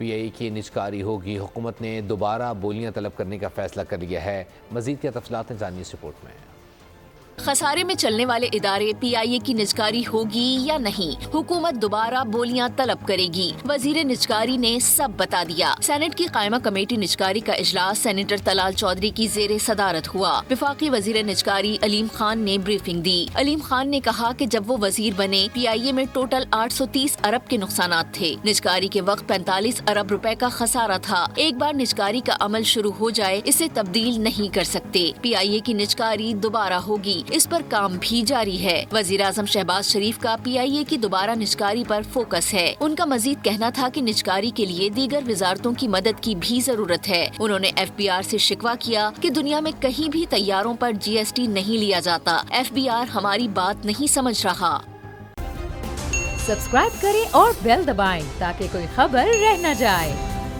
پی آئی کی نجکاری ہوگی، حکومت نے دوبارہ بولیاں طلب کرنے کا فیصلہ کر لیا ہے۔ مزید کیا تفصیلات ہیں جانیے اس رپورٹ میں۔ خسارے میں چلنے والے ادارے پی آئی اے کی نجکاری ہوگی یا نہیں، حکومت دوبارہ بولیاں طلب کرے گی، وزیر نجکاری نے سب بتا دیا۔ سینٹ کی قائمہ کمیٹی نجکاری کا اجلاس سینیٹر طلال چودھری کی زیر صدارت ہوا۔ وفاقی وزیر نجکاری علیم خان نے بریفنگ دی۔ علیم خان نے کہا کہ جب وہ وزیر بنے پی آئی اے میں ٹوٹل 830 ارب کے نقصانات تھے۔ نجکاری کے وقت 45 ارب روپے کا خسارہ تھا۔ ایک بار نجکاری کا عمل شروع ہو جائے اسے تبدیل نہیں کر سکتے۔ پی آئی اے کی نجکاری دوبارہ ہوگی، اس پر کام بھی جاری ہے۔ وزیر اعظم شہباز شریف کا پی آئی اے کی دوبارہ نجکاری پر فوکس ہے۔ ان کا مزید کہنا تھا کہ نجکاری کے لیے دیگر وزارتوں کی مدد کی بھی ضرورت ہے۔ انہوں نے ایف بی آر سے شکوہ کیا کہ دنیا میں کہیں بھی طیاروں پر جی ایس ٹی نہیں لیا جاتا، ایف بی آر ہماری بات نہیں سمجھ رہا۔ سبسکرائب کریں اور بیل دبائیں تاکہ کوئی خبر رہ نہ جائے۔